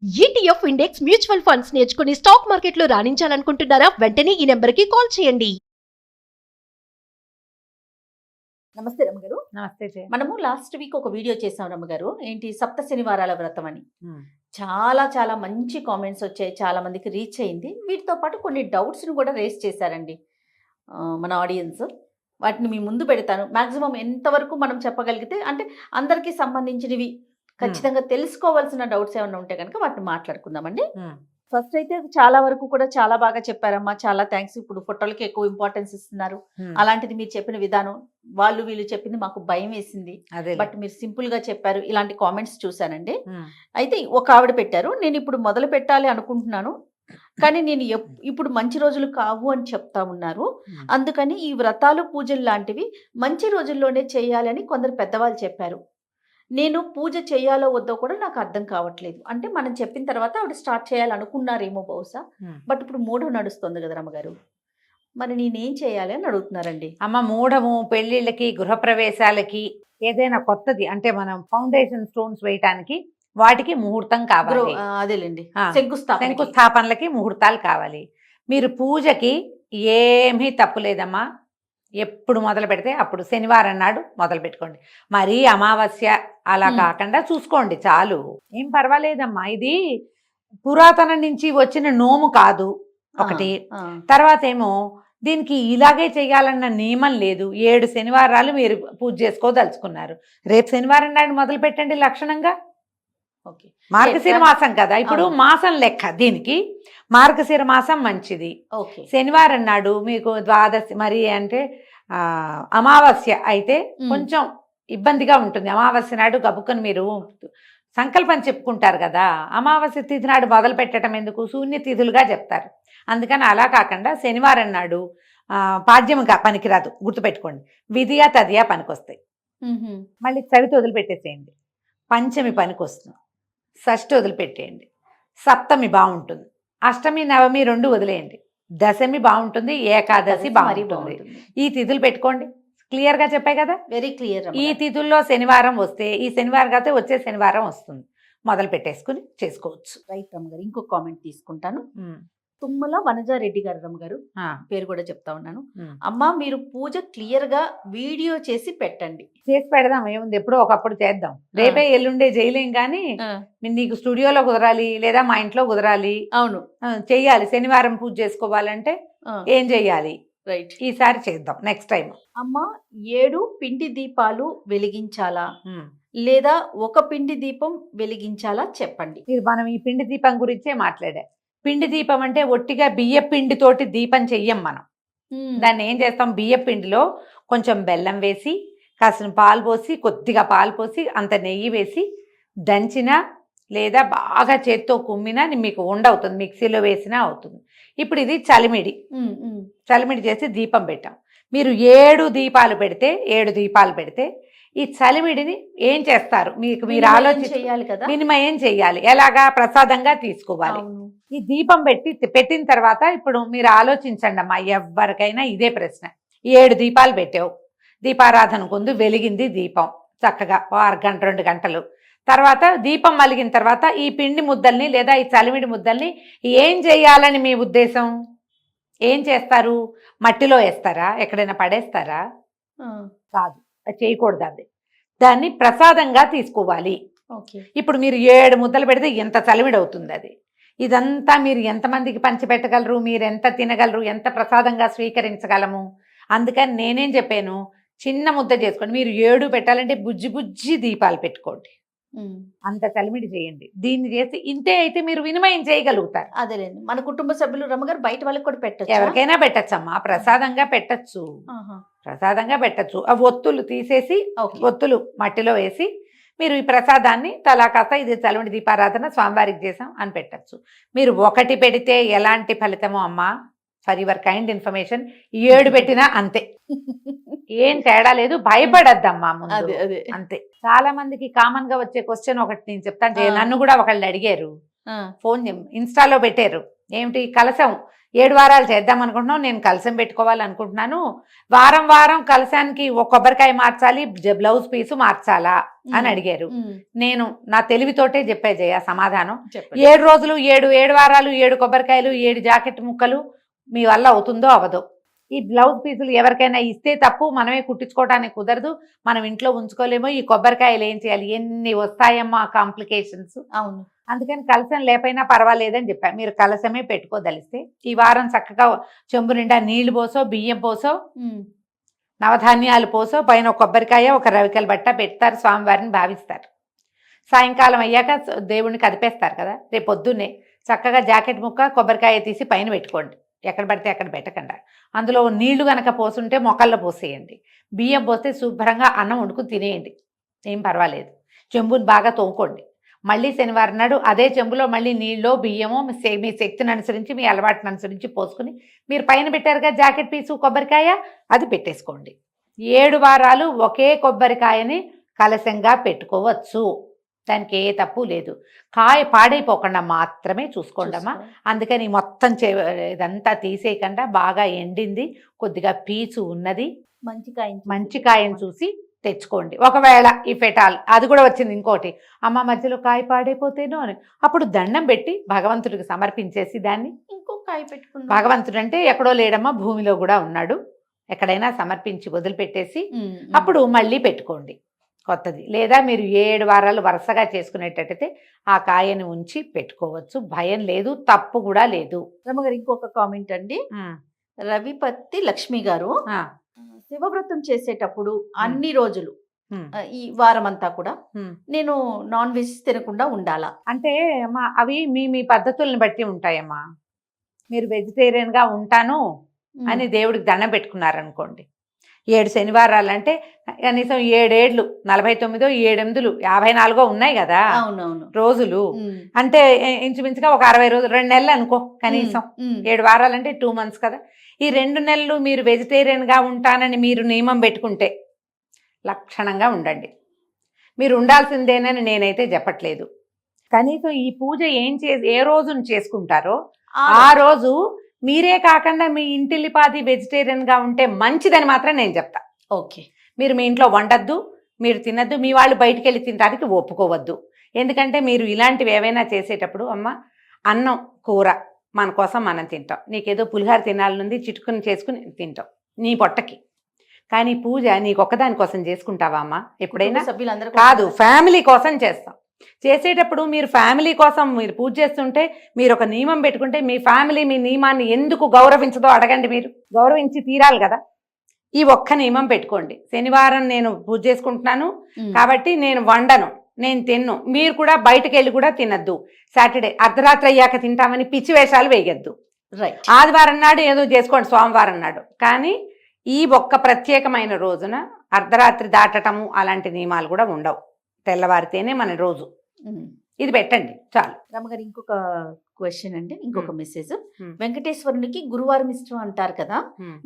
ETF index mutual funds నేర్చుకుని stock మార్కెట్లో రాణించాలనుకుంటున్నారా? వెంటనే ఈ నెంబర్కి కాల్ చేయండి. నమస్తే రమ్మగారు. నమస్తే జయ. మనము లాస్ట్ వీక్ ఒక వీడియో చేసాం రమ్మగారు, ఏంటి సప్త శనివారాల వ్రతం అని. చాలా చాలా మంచి కామెంట్స్ వచ్చాయి, చాలా మందికి రీచ్ అయింది. వీటితో పాటు కొన్ని డౌట్స్ని కూడా రేస్ చేశారండి మన ఆడియన్స్. వాటిని మీ ముందు పెడతాను. మ్యాక్సిమం ఎంతవరకు మనం చెప్పగలిగితే, అంటే అందరికీ సంబంధించినవి ఖచ్చితంగా తెలుసుకోవాల్సిన డౌట్స్ ఏమైనా ఉంటే కనుక వాటిని మాట్లాడుకుందామండి. ఫస్ట్ అయితే చాలా వరకు కూడా చాలా బాగా చెప్పారమ్మా, చాలా థ్యాంక్స్. ఇప్పుడు ఫోటోలకి ఎక్కువ ఇంపార్టెన్స్ ఇస్తున్నారు. అలాంటిది మీరు చెప్పిన విధానం, వాళ్ళు వీళ్ళు చెప్పింది మాకు భయం వేసింది, బట్ మీరు సింపుల్ గా చెప్పారు. ఇలాంటి కామెంట్స్ చూసానండి. అయితే ఒక ఆవిడ పెట్టారు, నేను ఇప్పుడు మొదలు పెట్టాలి అనుకుంటున్నాను, కానీ నేను ఇప్పుడు మంచి రోజులు కావు అని చెప్తా ఉన్నారు. అందుకని ఈ వ్రతాలు పూజలు లాంటివి మంచి రోజుల్లోనే చేయాలని కొందరు పెద్దవాళ్ళు చెప్పారు. నేను పూజ చేయాలో వద్దో కూడా నాకు అర్థం కావట్లేదు. అంటే మనం చెప్పిన తర్వాత ఆవిడ స్టార్ట్ చేయాలనుకున్నారేమో బహుశా, బట్ ఇప్పుడు మూఢం నడుస్తుంది కదా రమ్మగారు, మరి నేనేం చేయాలి అని అడుగుతున్నారండి. అమ్మ, మూఢము పెళ్లిళ్ళకి, గృహప్రవేశాలకి, ఏదైనా కొత్తది అంటే మనం ఫౌండేషన్ స్టోన్స్ వేయటానికి వాటికి ముహూర్తం కావాలి. అదేలేండి, శంకుస్థాపనలకి ముహూర్తాలు కావాలి. మీరు పూజకి ఏమీ తప్పులేదమ్మా. ఎప్పుడు మొదలు పెడితే అప్పుడు శనివారం నాడు మొదలు పెట్టుకోండి. మరీ అమావాస్య అలా కాకుండా చూసుకోండి, చాలు, ఏం పర్వాలేదమ్మా. ఇది పురాతనం నుంచి వచ్చిన నోము కాదు ఒకటి. తర్వాత ఏమో దీనికి ఇలాగే చేయాలన్న నియమం లేదు. 7 శనివారాలు మీరు పూజ చేసుకోదలుచుకున్నారు. రేపు శనివారం నాడు మొదలు పెట్టండి లక్షణంగా. మార్గశిర మాసం కదా ఇప్పుడు, మాసం లెక్క దీనికి. మార్గశిర మాసం మంచిది. శనివారం నాడు మీకు ద్వాదశి, మరి అంటే అమావాస్య అయితే కొంచెం ఇబ్బందిగా ఉంటుంది. అమావాస్య నాడు గబుక్కని మీరు సంకల్పం చెప్పుకుంటారు కదా, అమావాస్య తిథి నాడు మొదలు పెట్టడం ఎందుకు, శూన్య తిథులుగా చెప్తారు. అందుకని అలా కాకుండా శనివారం నాడు పాడ్యముగా పనికిరాదు, గుర్తుపెట్టుకోండి. విధియా తదియా పనికొస్తాయి. మళ్ళీ చవితి వదిలిపెట్టేసేయండి. పంచమి పనికొస్తుంది. షష్ఠి వదిలిపెట్టేయండి. సప్తమి బాగుంటుంది. అష్టమి నవమి 2 వదిలేయండి. దశమి బాగుంటుంది. ఏకాదశి బాగుంటుంది. ఈ తిథులు పెట్టుకోండి. క్లియర్ గా చెప్పాయి కదా, వెరీ క్లియర్. ఈ తిథుల్లో శనివారం వస్తే ఈ శనివారం కాకపోతే వచ్చే శనివారం వస్తుంది, మొదలు పెట్టేసుకుని చేసుకోవచ్చు. రైట్ రమ్మగారు. ఇంకొక కామెంట్ తీసుకుంటాను. తుమ్మల వనజారెడ్డి గారు రమ్మగారు, పేరు కూడా చెప్తా ఉన్నాను. అమ్మా, మీరు పూజ క్లియర్ గా వీడియో చేసి పెట్టండి. చేసి పెడదాం, ఏముంది, ఎప్పుడో ఒకప్పుడు చేద్దాం. రేపే ఎల్లుండే చేయలేం, కానీ నీకు స్టూడియోలో కుదరాలి లేదా మా ఇంట్లో కుదరాలి. అవును, చెయ్యాలి. శనివారం పూజ చేసుకోవాలంటే ఏం చెయ్యాలి, రైట్, ఈసారి చేద్దాం నెక్స్ట్ టైం. అమ్మా, 7 పిండి దీపాలు వెలిగించాలా లేదా ఒక పిండి దీపం వెలిగించాలా చెప్పండి. మనం ఈ పిండి దీపం గురించే మాట్లాడా. పిండి దీపం అంటే ఒట్టిగా బియ్య పిండితోటి దీపం చెయ్యం మనం. దాన్ని ఏం చేస్తాం, బియ్య పిండిలో కొంచెం బెల్లం వేసి, కాసిన పాలు పోసి, కొద్దిగా పాలు పోసి, అంత నెయ్యి వేసి దంచిన లేదా బాగా చేత్తో కుమ్మినా మీకు ఉండవుతుంది, మిక్సీలో వేసినా అవుతుంది. ఇప్పుడు ఇది చలిమిడి చేసి దీపం పెట్టాం. మీరు 7 దీపాలు పెడితే 7 దీపాలు పెడితే ఈ చలిమిడిని ఏం చేస్తారు, మీకు మీరు ఆలోచించాలి కదా. మినిమం ఏం చెయ్యాలి, ఎలాగా ప్రసాదంగా తీసుకోవాలి. ఈ దీపం పెట్టిన తర్వాత ఇప్పుడు మీరు ఆలోచించండి అమ్మా, ఎవరికైనా ఇదే ప్రశ్న. 7 దీపాలు పెట్టావు, దీపారాధన కొందు వెలిగింది దీపం చక్కగా 1 గంట 2 గంటలు. తర్వాత దీపం వెలిగిన తర్వాత ఈ పిండి ముద్దల్ని లేదా ఈ చలిమిడి ముద్దల్ని ఏం చేయాలని మీ ఉద్దేశం? ఏం చేస్తారు? మట్టిలో వేస్తారా, ఎక్కడైనా పడేస్తారా? కాదు, చేయకూడదు. అది దాన్ని ప్రసాదంగా తీసుకోవాలి. ఇప్పుడు మీరు 7 ముద్దలు పెడితే ఎంత చలిమిడి అవుతుంది అది. ఇదంతా మీరు ఎంతమందికి పంచిపెట్టగలరు, మీరు ఎంత తినగలరు, ఎంత ప్రసాదంగా స్వీకరించగలము. అందుకని నేనేం చెప్పాను, చిన్న ముద్ద చేసుకోండి. మీరు 7 పెట్టాలంటే బుజ్జి దీపాలు పెట్టుకోండి, అంత చలిమిడి చేయండి. దీన్ని చేసి ఇంతే అయితే మీరు వినిమయం చేయగలుగుతారు. అదేలేండి, మన కుటుంబ సభ్యులు రమ్మగారు బయట వాళ్ళకి కూడా పెట్టచ్చు, ఎవరికైనా పెట్టచ్చమ్మా. ప్రసాదంగా పెట్టచ్చు, ప్రసాదంగా పెట్టచ్చు. ఆ ఒత్తులు తీసేసి ఒత్తులు మట్టిలో వేసి మీరు ఈ ప్రసాదాన్ని తలా కాస్త ఇది చలిమిడి దీపారాధన స్వామివారికి చేసాం అని పెట్టచ్చు. మీరు 1 పెడితే ఎలాంటి ఫలితమో అమ్మా, ఫర్ యువర్ కైండ్ ఇన్ఫర్మేషన్, 7 పెట్టినా అంతే, ఏం తేడా లేదు. భయపడద్దమ్మా ముందు, అంతే. చాలా మందికి కామన్ గా వచ్చే క్వశ్చన్ ఒకటి నేను చెప్తాను. నన్ను కూడా ఒకళ్ళు అడిగారు, ఫోన్ ఇన్స్టాలో పెట్టారు, ఏమిటి కలశం 7 వారాలు చేద్దాం అనుకుంటున్నాం, నేను కలశం పెట్టుకోవాలనుకుంటున్నాను, వారం వారం కలశానికి ఒక కొబ్బరికాయ మార్చాలి, బ్లౌజ్ పీసు మార్చాలా అని అడిగారు. నేను నా తెలివితోటే చెప్పే జయ సమాధానం. 7 రోజులు 7 వారాలు 7 కొబ్బరికాయలు 7 జాకెట్ ముక్కలు మీ వల్ల అవుతుందో అవదో. ఈ బ్లౌజ్ పీసులు ఎవరికైనా ఇస్తే తప్పు, మనమే కుట్టించుకోవడానికి కుదరదు, మనం ఇంట్లో ఉంచుకోలేమో. ఈ కొబ్బరికాయలు ఏం చేయాలి, ఎన్ని వస్తాయమ్మా కాంప్లికేషన్స్. అవును, అందుకని కలశం లేకపోయినా పర్వాలేదని చెప్పాను. మీరు కలశమే పెట్టుకోదలిస్తే ఈ వారం చక్కగా చెంబు నిండా నీళ్లు పోసో, బియ్యం పోసో, నవధాన్యాలు పోసో, పైన ఒక కొబ్బరికాయ ఒక రవికల బట్ట పెడతారు, స్వామివారిని భావిస్తారు. సాయంకాలం అయ్యాక దేవుణ్ణి కదిపేస్తారు కదా, రేపు పొద్దున్నే చక్కగా జాకెట్ ముక్క కొబ్బరికాయ తీసి పైన పెట్టుకోండి, ఎక్కడ పడితే అక్కడ పెట్టకుండా. అందులో నీళ్లు గనక పోసుంటే మొక్కల్లో పోసేయండి, బియ్యం పోస్తే శుభ్రంగా అన్నం వండుకుని తినేయండి, ఏం పర్వాలేదు. చెంబుని బాగా తోముకోండి. మళ్ళీ శనివారం నాడు అదే చెంబులో మళ్ళీ నీళ్ళో బియ్యమో మీ శక్తిని అనుసరించి, మీ అలవాటుని అనుసరించి పోసుకుని, మీరు పైన పెట్టారుగా జాకెట్ పీసు కొబ్బరికాయ, అది పెట్టేసుకోండి. 7 వారాలు ఒకే కొబ్బరికాయని కలశంగా పెట్టుకోవచ్చు, దానికి ఏ తప్పు లేదు. కాయ పాడైపోకుండా మాత్రమే చూసుకోండమ్మా. అందుకని మొత్తం ఇదంతా తీసేయకుండా బాగా ఎండింది, కొద్దిగా పీచు ఉన్నది మంచి కాయను చూసి తెచ్చుకోండి. ఒకవేళ ఈ ఫెటాల్ అది కూడా వచ్చింది ఇంకోటి, అమ్మ మధ్యలో కాయ పాడైపోతేనో అని, అప్పుడు దండం పెట్టి భగవంతుడికి సమర్పించేసి దాన్ని ఇంకో కాయ పెట్టుకుందాం. భగవంతుడు అంటే ఎక్కడో లేడమ్మా, భూమిలో కూడా ఉన్నాడు, ఎక్కడైనా సమర్పించి వదిలిపెట్టేసి అప్పుడు మళ్ళీ పెట్టుకోండి కొత్తది. లేదా మీరు 7 వారాలు వరుసగా చేసుకునేటట్టయితే ఆ కాయని ఉంచి పెట్టుకోవచ్చు, భయం లేదు, తప్పు కూడా లేదు. రమ్మగారు ఇంకొక కామెంట్ అండి, రవిపత్తి లక్ష్మి గారు, శివవ్రతం చేసేటప్పుడు అన్ని రోజులు ఈ వారం అంతా కూడా నేను నాన్ వెజ్ తినకుండా ఉండాలా? అంటే అమ్మా అవి మీ పద్ధతులను బట్టి ఉంటాయమ్మా. మీరు వెజిటేరియన్ గా ఉంటాను అని దేవుడికి దండం పెట్టుకున్నారనుకోండి, 7 శనివారాలు అంటే కనీసం 7 ఏళ్ళు 49 7 54 ఉన్నాయి కదా అవునవును రోజులు, అంటే ఇంచుమించుగా ఒక 60 రోజులు, 2 నెలలు అనుకో కనీసం. 7 వారాలు అంటే 2 months కదా. ఈ 2 నెలలు మీరు వెజిటేరియన్ గా ఉంటానని మీరు నియమం పెట్టుకుంటే లక్షణంగా ఉండండి. మీరు ఉండాల్సిందేనని నేనైతే చెప్పట్లేదు. కనీసం ఈ పూజ ఏ రోజున చేసుకుంటారో ఆ రోజు మీరే కాకుండా మీ ఇంటిల్లిపాది వెజిటేరియన్ గా ఉంటే మంచిదని మాత్రం నేను చెప్తా. ఓకే, మీరు మీ ఇంట్లో వండద్దు, మీరు తినద్దు, మీ వాళ్ళు బయటికి వెళ్ళి తినడానికి ఒప్పుకోవద్దు. ఎందుకంటే మీరు ఇలాంటివి ఏవైనా చేసేటప్పుడు అమ్మ అన్నం కూర మన కోసం మనం తింటాం, నీకేదో పులిహార తినాలనుంది చిటుకుని చేసుకుని తింటాం నీ పొట్టకి. కానీ పూజ నీకొక్కదాని కోసం చేసుకుంటావా అమ్మ ఎప్పుడైనా? సభ్యులందరూ కాదు, ఫ్యామిలీ కోసం చేస్తాం. చేసేటప్పుడు మీరు ఫ్యామిలీ కోసం మీరు పూజ చేస్తుంటే మీరు ఒక నియమం పెట్టుకుంటే మీ ఫ్యామిలీ మీ నియమాన్ని ఎందుకు గౌరవించదో అడగండి. మీరు గౌరవించి తీరాలి కదా. ఈ ఒక్క నియమం పెట్టుకోండి, శనివారం నేను పూజ చేసుకుంటున్నాను కాబట్టి నేను వండను, నేను తిన్ను, మీరు కూడా బయటకు వెళ్ళి కూడా తినద్దు, సాటర్డే అర్ధరాత్రి అయ్యాక తింటామని పిచ్చి వేషాలు వేయద్దు. ఆదివారం నాడు ఏదో చేసుకోండి, సోమవారం నాడు. కానీ ఈ ఒక్క ప్రత్యేకమైన రోజున అర్ధరాత్రి దాటటము అలాంటి నియమాలు కూడా ఉండవు, తెల్లవారితేనే మన రోజు. ఇది పెట్టండి చాలు. రమ్మగారు ఇంకొక క్వశ్చన్ అండి, ఇంకొక మెసేజ్. వెంకటేశ్వరునికి గురువారం ఇష్టం అంటారు కదా,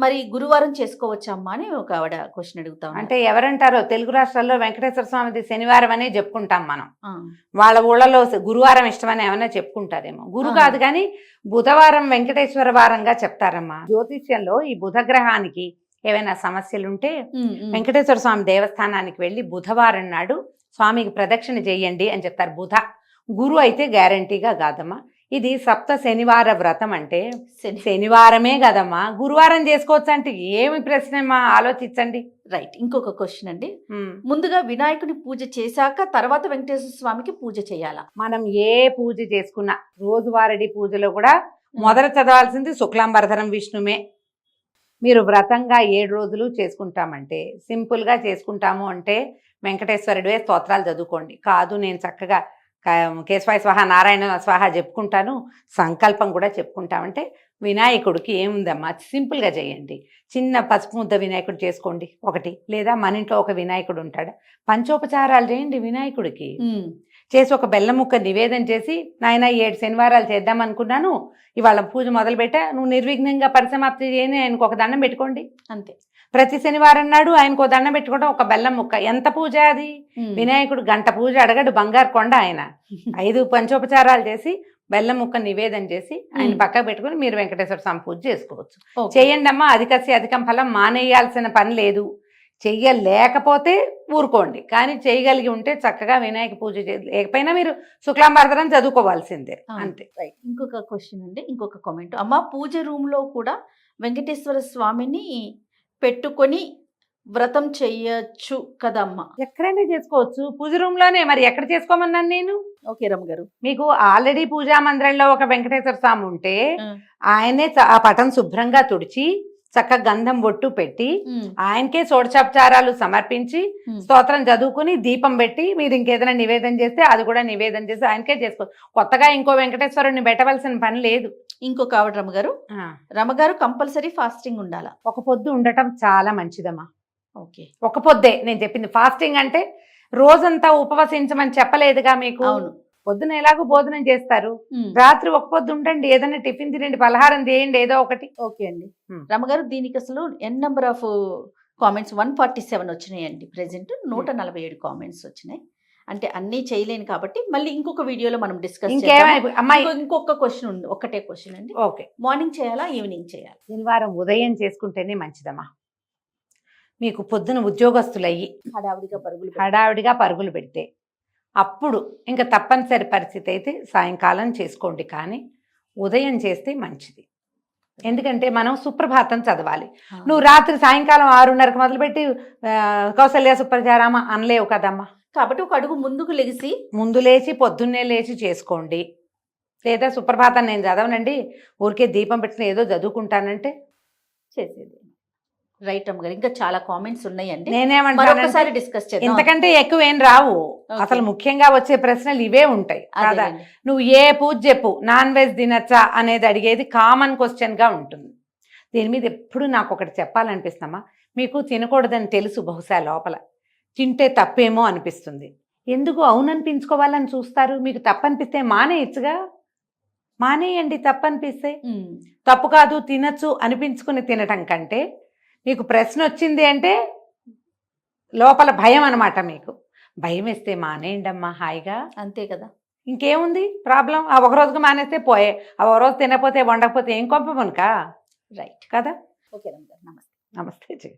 మరి గురువారం చేసుకోవచ్చా అమ్మా అని ఒక ఆవిడ క్వశ్చన్ అడుగుతాం. అంటే ఎవరంటారో తెలుగు రాష్ట్రాల్లో వెంకటేశ్వర స్వామిది శనివారం అనే చెప్పుకుంటాం మనం, వాళ్ళ ఊళ్ళలో గురువారం ఇష్టం అని ఏమైనా చెప్పుకుంటారేమో. గురు కాదు కానీ బుధవారం వెంకటేశ్వర వారంగా చెప్తారమ్మా. జ్యోతిష్యంలో ఈ బుధ గ్రహానికి ఏవైనా సమస్యలుంటే వెంకటేశ్వర స్వామి దేవస్థానానికి వెళ్ళి బుధవారం నాడు స్వామికి ప్రదక్షిణ చేయండి అని చెప్తారు. బుధ గురు అయితే గ్యారంటీగా కాదమ్మా. ఇది సప్త శనివార వ్రతం అంటే శనివారమే కదమ్మా, గురువారం చేసుకోవచ్చు అంటే ఏమి ప్రశ్నమ్మా, ఆలోచించండి. రైట్, ఇంకొక క్వశ్చన్ అండి, ముందుగా వినాయకుని పూజ చేశాక తర్వాత వెంకటేశ్వర స్వామికి పూజ చేయాలా? మనం ఏ పూజ చేసుకున్నా రోజువారీ పూజలో కూడా మొదట చదవాల్సింది శుక్లాంబరధరం విష్ణుమే. మీరు వ్రతంగా 7 రోజులు చేసుకుంటామంటే, సింపుల్గా చేసుకుంటాము అంటే వెంకటేశ్వరుడివే స్తోత్రాలు చదువుకోండి. కాదు నేను చక్కగా కేశవాయ స్వాహ నారాయణ స్వాహ చెప్పుకుంటాను, సంకల్పం కూడా చెప్పుకుంటామంటే వినాయకుడికి ఏముందమ్మా, సింపుల్గా చేయండి. చిన్న పసుపు ముద్ద వినాయకుడు చేసుకోండి ఒకటి, లేదా మన ఇంట్లో ఒక వినాయకుడు ఉంటాడు, పంచోపచారాలు చేయండి వినాయకుడికి. చేసి ఒక బెల్లం ముక్క నివేదన చేసి, నాయన 7 శనివారాలు చేద్దాం అనుకున్నాను, ఇవాళ పూజ మొదలుపెట్టా, నువ్వు నిర్విఘ్నంగా పరిసమాప్తి చేయని ఆయనకు ఒక దండం పెట్టుకోండి అంతే. ప్రతి శనివారం నాడు ఆయనకు ఒక దండం పెట్టుకోవడం, ఒక బెల్లం ముక్క. ఎంత పూజ అది? వినాయకుడు గంట పూజ అడగడు, బంగారు కొండ ఆయన. 5 పంచోపచారాలు చేసి బెల్లం ముక్క నివేదన చేసి ఆయన పక్కకు పెట్టుకుని మీరు వెంకటేశ్వర స్వామి పూజ చేసుకోవచ్చు. ఓకే. చేయండి అమ్మా, అధికసి అధికం ఫలం, మానేయాల్సిన పని లేదు. చెయ్యలేకపోతే ఊరుకోండి, కానీ చేయగలిగి ఉంటే చక్కగా వినాయక పూజ లేకపోయినా మీరు శుక్లాంబరధరం చదువుకోవాల్సిందే అంతే. రైట్. ఇంకొక క్వశ్చన్ అండి, ఇంకొక కామెంట్. అమ్మ, పూజ రూమ్ లో కూడా వెంకటేశ్వర స్వామిని పెట్టుకొని వ్రతం చెయ్యొచ్చు కదమ్మా? ఎక్కడైనా చేసుకోవచ్చు, పూజ రూమ్ లోనే. మరి ఎక్కడ చేసుకోమన్నాను నేను? ఓకే రమ్మగారు. మీకు ఆల్రెడీ పూజా మందిరంలో ఒక వెంకటేశ్వర స్వామి ఉంటే ఆ. ఆయనే ఆ పటం శుభ్రంగా తుడిచి చక్కగా గంధం బొట్టు పెట్టి ఆయనకే షోడశోపచారాలు సమర్పించి స్తోత్రం చదువుకుని దీపం పెట్టి మీరు ఇంకేదైనా నివేదన చేస్తే అది కూడా నివేదన చేసి ఆయనకే చేసుకోవచ్చు. కొత్తగా ఇంకో వెంకటేశ్వరుడిని పెట్టవలసిన పని లేదు. ఇంకొక ఆవిడ రమ్మగారు, రమ్మగారు కంపల్సరీ ఫాస్టింగ్ ఉండాలా? ఒక పొద్దు ఉండటం చాలా మంచిదమ్మా. ఓకే. ఒక పొద్దే నేను చెప్పింది. ఫాస్టింగ్ అంటే రోజంతా ఉపవసించమని చెప్పలేదుగా మీకు. అవును. పొద్దున ఎలాగో భోజనం చేస్తారు, రాత్రి ఒక పొద్దు ఉండండి, ఏదైనా టిఫిన్ తినండి, పలహారం చేయండి, ఏదో ఒకటి. ఓకే అండి. రమ్మగారు, దీనికి అసలు ఎన్ నెంబర్ ఆఫ్ కామెంట్స్ 147 వచ్చినాయండి. ప్రెసెంట్ 147 కామెంట్స్ వచ్చినాయి. అంటే అన్నీ చేయలేను కాబట్టి మళ్ళీ ఇంకొక వీడియోలో మనం డిస్కస్ చేద్దాం. అమ్మాయి ఇంకొక క్వశ్చన్ ఉంది, ఒకటే క్వశ్చన్ అండి. ఓకే. మార్నింగ్ చేయాలా, ఈవినింగ్ చేయాలా? శనివారం ఉదయం చేసుకుంటేనే మంచిదమ్మా. మీకు పొద్దున ఉద్యోగస్తులయ్యి హడావిడిగా పరుగులు పెడితే అప్పుడు ఇంకా తప్పనిసరి పరిస్థితి అయితే సాయంకాలం చేసుకోండి, కానీ ఉదయం చేస్తే మంచిది. ఎందుకంటే మనం సుప్రభాతం చదవాలి. నువ్వు రాత్రి సాయంకాలం 6:30కి మొదలుపెట్టి కౌసల్య సుప్రజారామ అనలేవు కదమ్మా. కాబట్టి ఒక అడుగు ముందు లేచి పొద్దున్నే లేచి చేసుకోండి. లేదా సుప్రభాతం నేను చదవనండి, ఊరికే దీపం పెట్టిన ఏదో చదువుకుంటానంటే చేసేది. రైట్ అమ్మగారు, ఇంకా చాలా కామెంట్స్ ఉన్నాయండి. నేనేమంటాను, డిస్కస్ చేద్దాం. ఇంతకంటే ఎక్కువ ఏం రావు. అసలు ముఖ్యంగా వచ్చే ప్రశ్నలు ఇవే ఉంటాయి కదా. నువ్వు ఏ పూజ చెప్పు, నాన్ వెజ్ తినచ్చా అనేది అడిగేది కామన్ క్వశ్చన్ గా ఉంటుంది. దీని మీద ఎప్పుడు నాకు ఒకటి చెప్పాలనిపిస్తుందమ్మా. మీకు తినకూడదని తెలుసు, బహుశా లోపల తింటే తప్పేమో అనిపిస్తుంది. ఎందుకు అవుననిపించుకోవాలని చూస్తారు? మీకు తప్పనిపిస్తే మానేయచ్చుగా, మానేయండి. తప్పనిపిస్తే తప్పు కాదు, తినచ్చు అనిపించుకుని తినటం కంటే మీకు ప్రశ్న వచ్చింది అంటే లోపల భయం అనమాట. మీకు భయం వేస్తే మానేయండి అమ్మా హాయిగా, అంతే కదా. ఇంకేముంది ప్రాబ్లం? ఆ ఒక రోజుకి మానేస్తే పోయే, ఆ ఒక రోజు తినకపోతే వండకపోతే ఏం కొంపమునుకా, రైట్ కదా. ఓకే నమస్తే. నమస్తే.